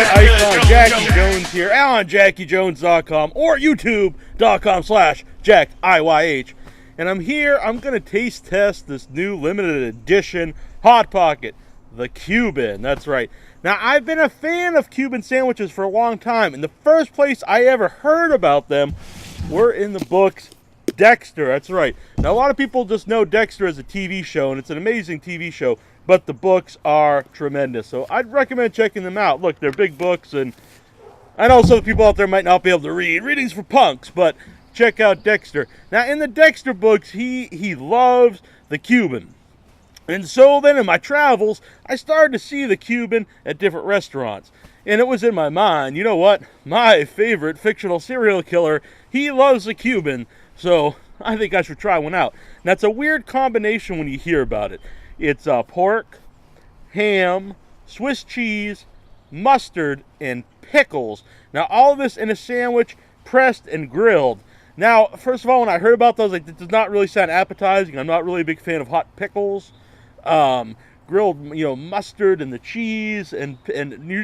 internet icon Jackie Jones here on JackieJones.com or YouTube.com/JackIYH. And I'm here, I'm going to taste test this new limited edition Hot Pocket, the Cuban. That's right. Now, I've been a fan of Cuban sandwiches for a long time, and the first place I ever heard about them were in the books Dexter. That's right. Now, a lot of people just know Dexter as a TV show, and it's an amazing TV show, but the books are tremendous. So I'd recommend checking them out. Look, they're big books, and I know some people out there might not be able to read. Reading's for punks, but check out Dexter. Now, in the Dexter books, he loves the Cuban. And so then in my travels, I started to see the Cuban at different restaurants. And it was in my mind, you know what? My favorite fictional serial killer, he loves the Cuban. So I think I should try one out. Now, it's a weird combination when you hear about it. It's pork, ham, Swiss cheese, mustard, and pickles. Now, all of this in a sandwich, pressed and grilled. Now, first of all, when I heard about those, it does not really sound appetizing. I'm not really a big fan of hot pickles. Grilled, mustard and the cheese, and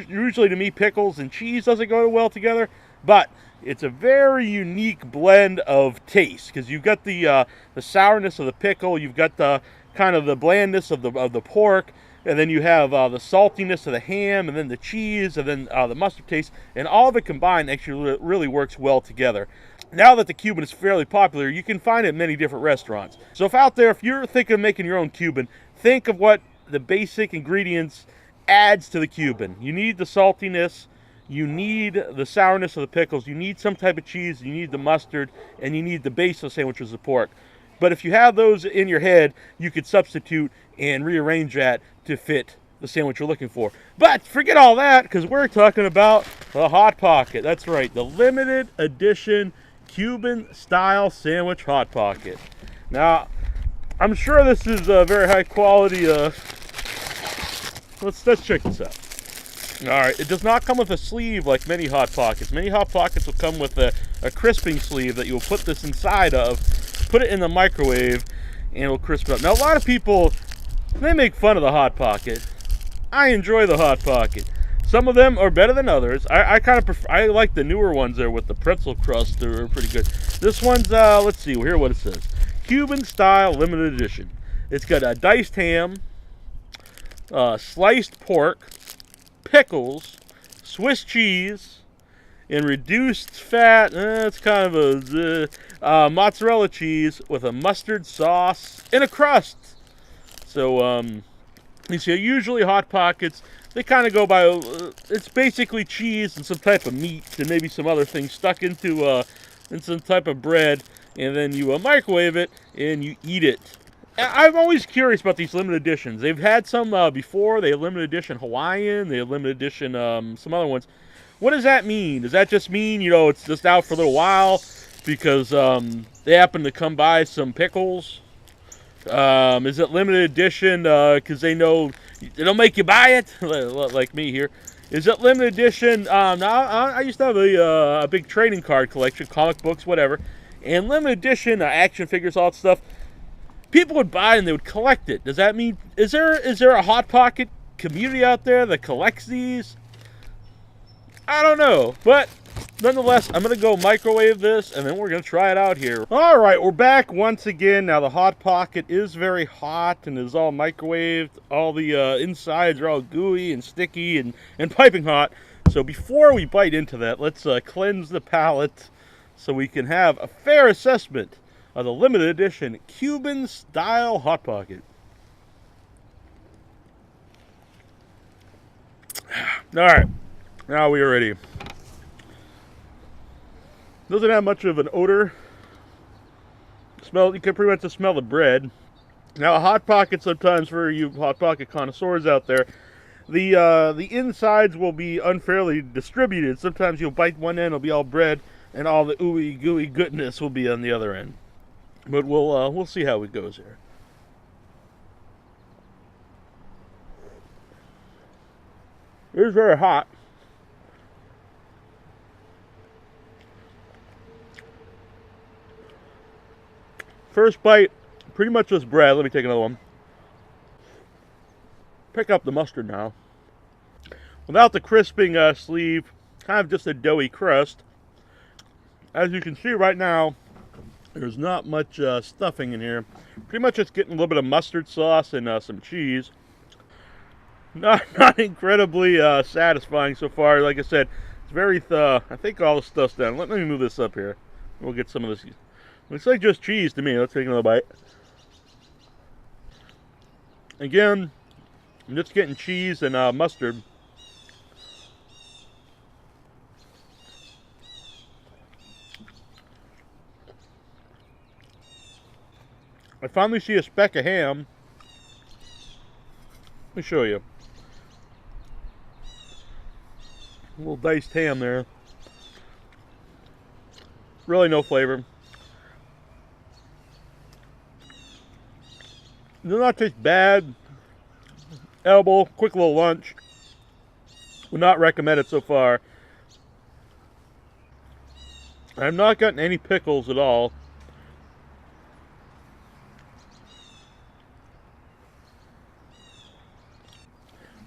usually to me, pickles and cheese doesn't go well together. But it's a very unique blend of taste because you've got the sourness of the pickle, you've got the kind of the blandness of the pork, and then you have the saltiness of the ham, and then the cheese, and then the mustard taste, and all of it combined actually really works well together. Now that the Cuban is fairly popular, you can find it at many different restaurants. So if you're thinking of making your own Cuban, think of what the basic ingredients adds to the Cuban. You need the saltiness, you need the sourness of the pickles, you need some type of cheese, you need the mustard, and you need the base of the sandwich, which is the pork. But if you have those in your head, you could substitute and rearrange that to fit the sandwich you're looking for. But forget all that, because we're talking about the Hot Pocket. That's right, the limited edition Cuban style sandwich Hot Pocket. Now, I'm sure this is a very high quality. Let's check this out. All right, it does not come with a sleeve like many Hot Pockets. Many Hot Pockets will come with a crisping sleeve that you'll put this inside of, put it in the microwave, and it'll crisp it up. Now, a lot of people, they make fun of the Hot Pocket. I enjoy the Hot Pocket. Some of them are better than others. I kind of prefer. I like the newer ones there with the pretzel crust. They're pretty good. This one's let's see. We'll hear what it says. Cuban style limited edition. It's got a diced ham, sliced pork, pickles, Swiss cheese, and reduced fat. It's kind of a mozzarella cheese with a mustard sauce and a crust. So you see, usually Hot Pockets, they kind of go by, it's basically cheese and some type of meat and maybe some other things stuck into in some type of bread, and then you microwave it and you eat it. I'm always curious about these limited editions. They've had some before. They had limited edition Hawaiian. They had limited edition some other ones. What does that mean? Does that just mean, it's just out for a little while because they happen to come by some pickles? Is it limited edition because they know they don't make you buy it, like me here? Is it limited edition? Now, I used to have a big trading card collection, comic books, whatever, and limited edition action figures, all that stuff. People would buy it and they would collect it. Does that mean, is there a Hot Pocket community out there that collects these? I don't know, but nonetheless, I'm going to go microwave this, and then we're going to try it out here. All right, we're back once again. Now, the Hot Pocket is very hot and is all microwaved. All the insides are all gooey and sticky and piping hot. So before we bite into that, let's cleanse the palate so we can have a fair assessment of the limited edition Cuban-style Hot Pocket. All right, now we are ready. Doesn't have much of an odor. You can pretty much just smell the bread. Now, a Hot Pocket, sometimes for you Hot Pocket connoisseurs out there, the insides will be unfairly distributed. Sometimes you'll bite one end, it'll be all bread, and all the ooey gooey goodness will be on the other end. But we'll see how it goes here. It is very hot. First bite, pretty much just bread. Let me take another one. Pick up the mustard now. without the crisping sleeve, kind of just a doughy crust. As you can see right now, there's not much stuffing in here. Pretty much just getting a little bit of mustard sauce and some cheese. Not incredibly satisfying so far. Like I said, it's very I think all the stuff's done. Let me move this up here. We'll get some of this. Looks like just cheese to me. Let's take another bite. Again, I'm just getting cheese and mustard. I finally see a speck of ham. Let me show you. A little diced ham there. Really no flavor. Does not taste bad. Edible, quick little lunch. Would not recommend it so far. I have not gotten any pickles at all.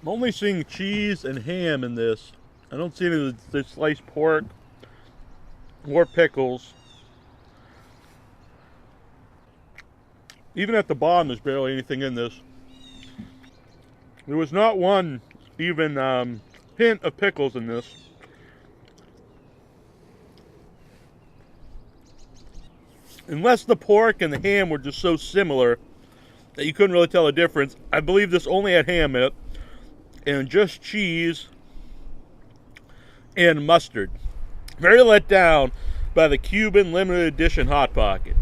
I'm only seeing cheese and ham in this. I don't see any of the sliced pork or pickles. Even at the bottom, there's barely anything in this. There was not one even hint of pickles in this. Unless the pork and the ham were just so similar that you couldn't really tell the difference, I believe this only had ham in it and just cheese and mustard. Very let down by the Cuban limited edition Hot Pocket.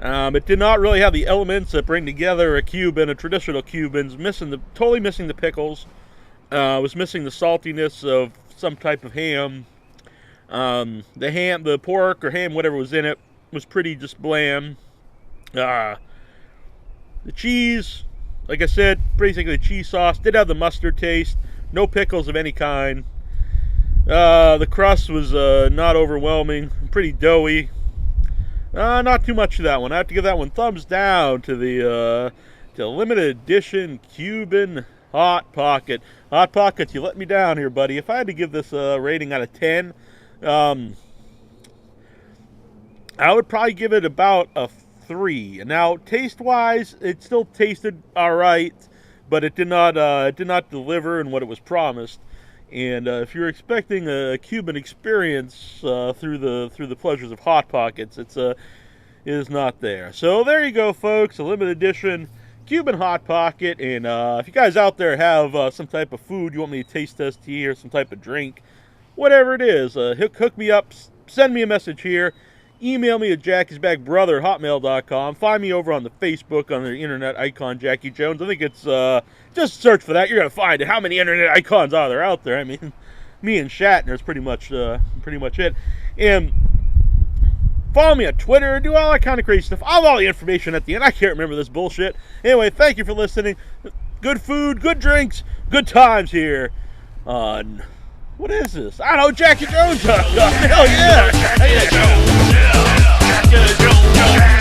It did not really have the elements that bring together a Cuban, a traditional Cuban's, totally missing the pickles. Was missing the saltiness of some type of ham. The pork or ham, whatever was in it, was pretty just bland. The cheese, like I said, basically the cheese sauce, did have the mustard taste. No pickles of any kind. The crust was not overwhelming, pretty doughy. Not too much of that one. I have to give that one thumbs down to the limited edition Cuban Hot Pocket. Hot Pocket, you let me down here, buddy. If I had to give this a rating out of 10, I would probably give it about a 3. Now, taste-wise, it still tasted all right, but it did not deliver in what it was promised. And if you're expecting a Cuban experience through the pleasures of Hot Pockets, it is not there. So there you go, folks, a limited edition Cuban Hot Pocket. And if you guys out there have some type of food you want me to taste test here, some type of drink, whatever it is, hook me up, send me a message here. Email me at jackiesbackbrother@hotmail.com. Find me over on the Facebook on the internet icon Jackie Jones. I think it's just search for that. You're gonna find it. How many internet icons are there out there? I mean, me and Shatner is pretty much it. And follow me on Twitter. Do all that kind of crazy stuff. I'll have all the information at the end. I can't remember this bullshit. Anyway, thank you for listening. Good food, good drinks, good times here on. What is this? I don't know, Jackie Jones. Hell yeah! Jackie Jones.